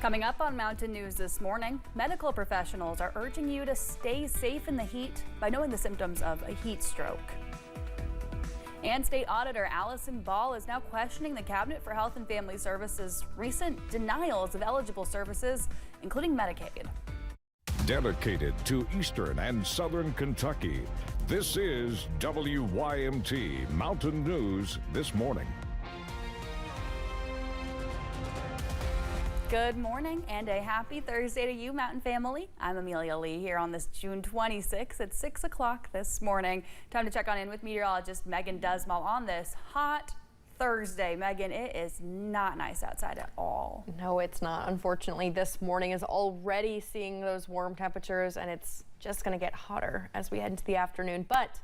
Coming up on Mountain News this morning, medical professionals are urging you to stay safe in the heat by knowing the symptoms of a heat stroke. And State Auditor Allison Ball is now questioning the Cabinet for Health and Family Services' recent denials of eligible services, including Medicaid. Dedicated to Eastern and Southern Kentucky, this is WYMT Mountain News This Morning. Good morning and a happy Thursday to you, Mountain family. I'm Amelia Lee here on this June 26th at 6 o'clock this morning. Time to check on in with meteorologist Megan Dusmal on this hot Thursday. Megan, it is not nice outside at all. No, it's not. Unfortunately, this morning is already seeing those warm temperatures, and it's just going to get hotter as we head into the afternoon, but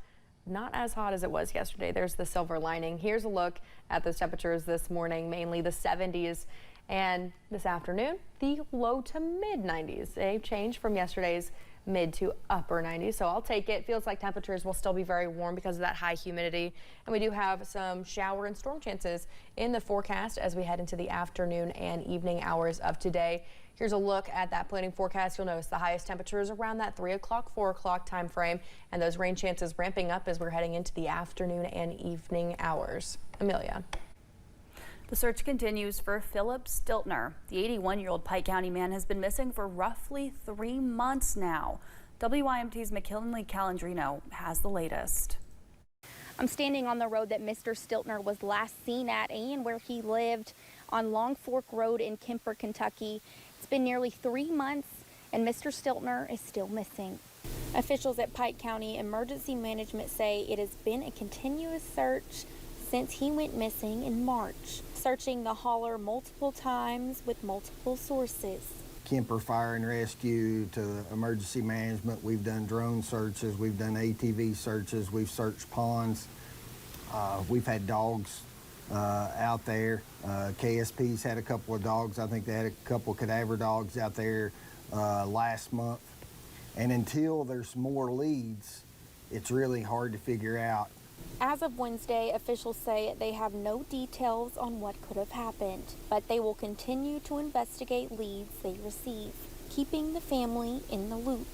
not as hot as it was yesterday. There's the silver lining. Here's a look at those temperatures this morning, mainly the 70s. And this afternoon, the low to mid 90s, a change from yesterday's mid to upper 90s. So I'll take it. Feels like temperatures will still be very warm because of that high humidity. And we do have some shower and storm chances in the forecast as we head into the afternoon and evening hours of today. Here's a look at that planning forecast. You'll notice the highest temperatures around that 3 o'clock, 4 o'clock time frame, and those rain chances ramping up as we're heading into the afternoon and evening hours. Amelia. The search continues for Philip Stilner. The 81-year-old Pike County man has been missing for roughly 3 months now. WYMT's McKinley Calandrino has the latest. I'm standing on the road that Mr. Stilner was last seen at and where he lived on Long Fork Road in Kemper, Kentucky. It's been nearly 3 months and Mr. Stilner is still missing. Officials at Pike County Emergency Management say it has been a continuous search since he went missing in March, searching the holler multiple times with multiple sources. Kemper Fire and Rescue to emergency management. We've done drone searches, we've done ATV searches, we've searched ponds. We've had dogs out there. KSP's had a couple of dogs. I think they had a couple of cadaver dogs out there last month. And until there's more leads, it's really hard to figure out. As of Wednesday, officials say they have no details on what could have happened, but they will continue to investigate leads they receive, keeping the family in the loop.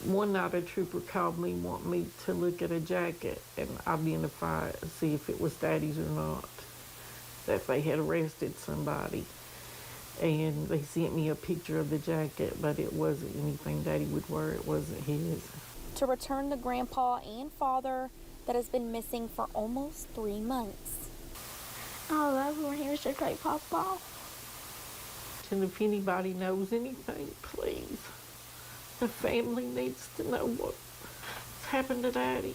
One night a trooper called me wanting me to look at a jacket and identify it, see if it was Daddy's or not, that they had arrested somebody. And they sent me a picture of the jacket, but it wasn't anything Daddy would wear, it wasn't his. To return the grandpa and father that has been missing for almost 3 months. I love when he was just like Papa. And if anybody knows anything, please. The family needs to know what's happened to Daddy.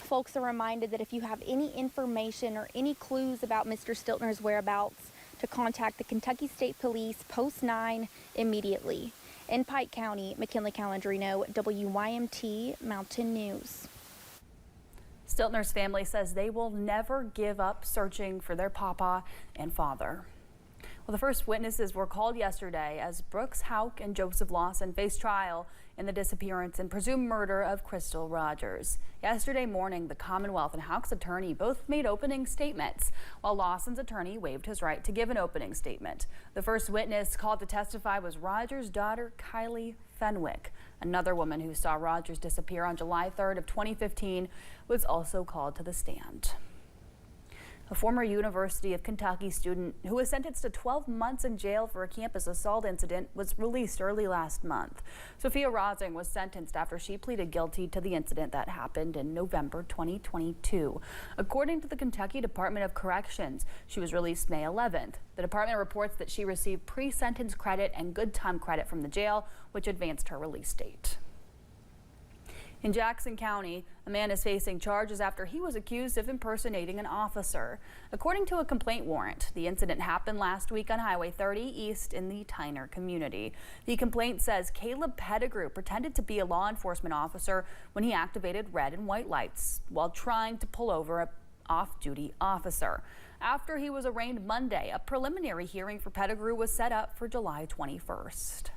Folks are reminded that if you have any information or any clues about Mr. Stiltner's whereabouts, to contact the Kentucky State Police Post 9 immediately. In Pike County, McKinley Calandrino, WYMT Mountain News. Stiltner's family says they will never give up searching for their papa and father. Well, the first witnesses were called yesterday as Brooks Houck and Joseph Lawson face trial in the disappearance and presumed murder of Crystal Rogers. Yesterday morning, the Commonwealth and Houck's attorney both made opening statements, while Lawson's attorney waived his right to give an opening statement. The first witness called to testify was Rogers' daughter, Kylie Fenwick. Another woman who saw Rogers disappear on July 3rd of 2015 was also called to the stand. A former University of Kentucky student who was sentenced to 12 months in jail for a campus assault incident was released early last month. Sophia Rosing was sentenced after she pleaded guilty to the incident that happened in November 2022. According to the Kentucky Department of Corrections, she was released May 11th. The department reports that she received pre-sentence credit and good time credit from the jail, which advanced her release date. In Jackson County, a man is facing charges after he was accused of impersonating an officer. According to a complaint warrant, the incident happened last week on Highway 30 East in the Tyner community. The complaint says Caleb Pettigrew pretended to be a law enforcement officer when he activated red and white lights while trying to pull over an off-duty officer. After he was arraigned Monday, a preliminary hearing for Pettigrew was set up for July 21st.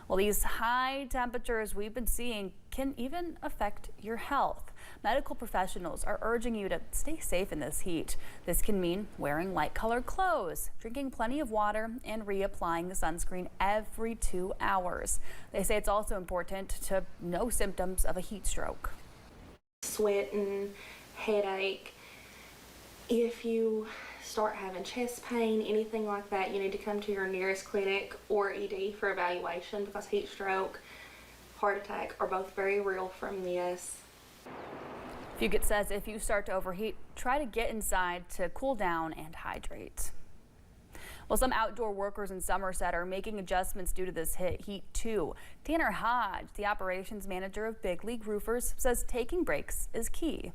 Well, these high temperatures we've been seeing can even affect your health. Medical professionals are urging you to stay safe in this heat. This can mean wearing light-colored clothes, drinking plenty of water, and reapplying sunscreen every 2 hours. They say it's also important to know symptoms of a heat stroke. Sweating, headache. If you start having chest pain, anything like that, you need to come to your nearest clinic or ED for evaluation, because heat stroke, heart attack are both very real from this. Fugit says if you start to overheat, try to get inside to cool down and hydrate. Well, some outdoor workers in Somerset are making adjustments due to this heat too. Tanner Hodge, the operations manager of Big League Roofers, says taking breaks is key.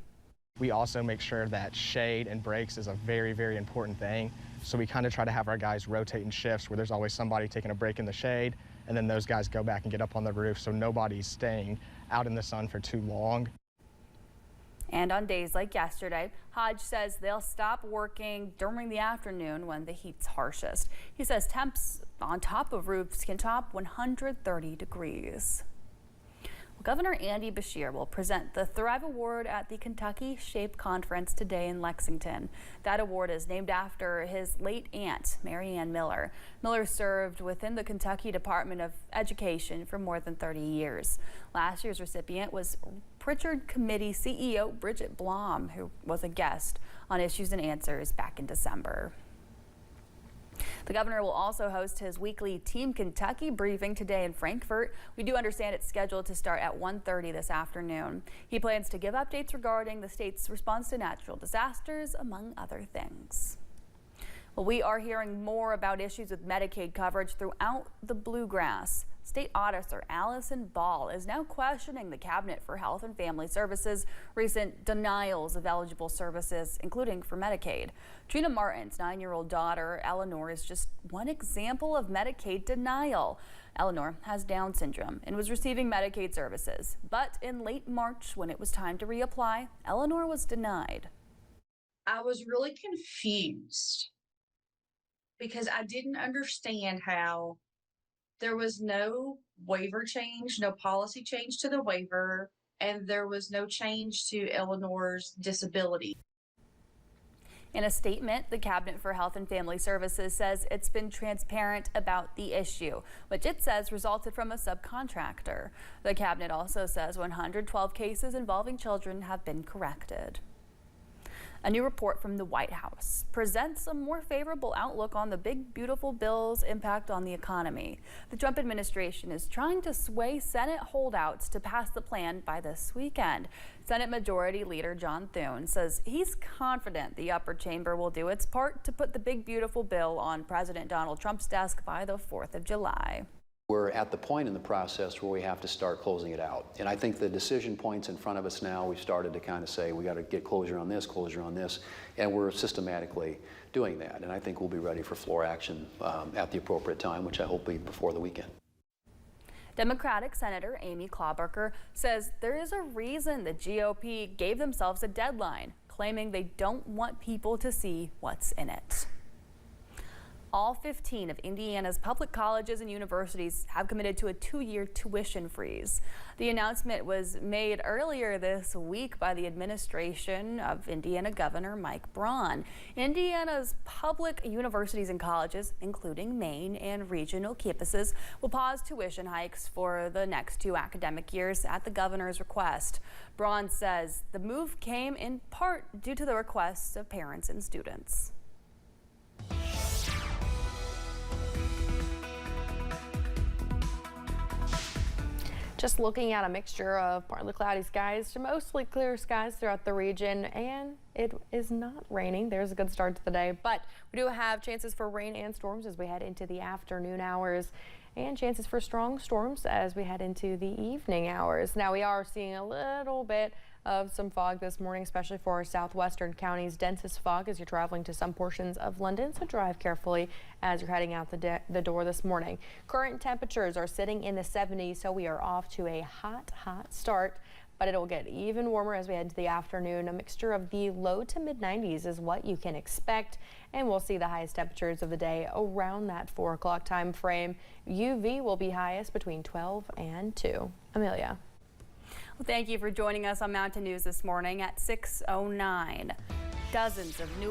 We also make sure that shade and breaks is a very, very important thing. So we kind of try to have our guys rotate in shifts where there's always somebody taking a break in the shade, and then those guys go back and get up on the roof so nobody's staying out in the sun for too long. And on days like yesterday, Hodge says they'll stop working during the afternoon when the heat's harshest. He says temps on top of roofs can top 130 degrees. Governor Andy Beshear will present the Thrive Award at the Kentucky SHAPE Conference today in Lexington. That award is named after his late aunt, Mary Ann Miller. Miller served within the Kentucky Department of Education for more than 30 years. Last year's recipient was Pritchard Committee CEO Bridget Blom, who was a guest on Issues and Answers back in December. The governor will also host his weekly Team Kentucky briefing today in Frankfort. We do understand it's scheduled to start at 1:30 this afternoon. He plans to give updates regarding the state's response to natural disasters, among other things. Well, we are hearing more about issues with Medicaid coverage throughout the Bluegrass. State Auditor Allison Ball is now questioning the Cabinet for Health and Family Services' recent denials of eligible services, including for Medicaid. Trina Martin's 9-year-old daughter, Eleanor, is just one example of Medicaid denial. Eleanor has Down syndrome and was receiving Medicaid services. But in late March, when it was time to reapply, Eleanor was denied. I was really confused because I didn't understand how there was no waiver change, no policy change to the waiver, and there was no change to Eleanor's disability. In a statement, the Cabinet for Health and Family Services says it's been transparent about the issue, which it says resulted from a subcontractor. The Cabinet also says 112 cases involving children have been corrected. A new report from the White House presents a more favorable outlook on the big, beautiful bill's impact on the economy. The Trump administration is trying to sway Senate holdouts to pass the plan by this weekend. Senate Majority Leader John Thune says he's confident the upper chamber will do its part to put the big, beautiful bill on President Donald Trump's desk by the 4th of July. We're at the point in the process where we have to start closing it out. And I think the decision points in front of us now, we've started to kind of say, we got to get closure on this, and we're systematically doing that. And I think we'll be ready for floor action at the appropriate time, which I hope will be before the weekend. Democratic Senator Amy Klobuchar says there is a reason the GOP gave themselves a deadline, claiming they don't want people to see what's in it. All 15 of Indiana's public colleges and universities have committed to a 2-year tuition freeze. The announcement was made earlier this week by the administration of Indiana Governor Mike Braun. Indiana's public universities and colleges, including main and regional campuses, will pause tuition hikes for the next 2 academic years at the governor's request. Braun says the move came in part due to the requests of parents and students. Just looking at a mixture of partly cloudy skies to mostly clear skies throughout the region, and it is not raining. There's a good start to the day, but we do have chances for rain and storms as we head into the afternoon hours, and chances for strong storms as we head into the evening hours. Now we are seeing a little bit of some fog this morning, especially for our southwestern counties. Densest fog as you're traveling to some portions of London, so drive carefully as you're heading out the door this morning. Current temperatures are sitting in the 70s, so we are off to a hot start, but it'll get even warmer as we head into the afternoon. A mixture of the low to mid 90s is what you can expect, and we'll see the highest temperatures of the day around that 4 o'clock time frame. UV will be highest between 12 and 2. Amelia. Well, thank you for joining us on Mountain News this morning at 6:09. Dozens of new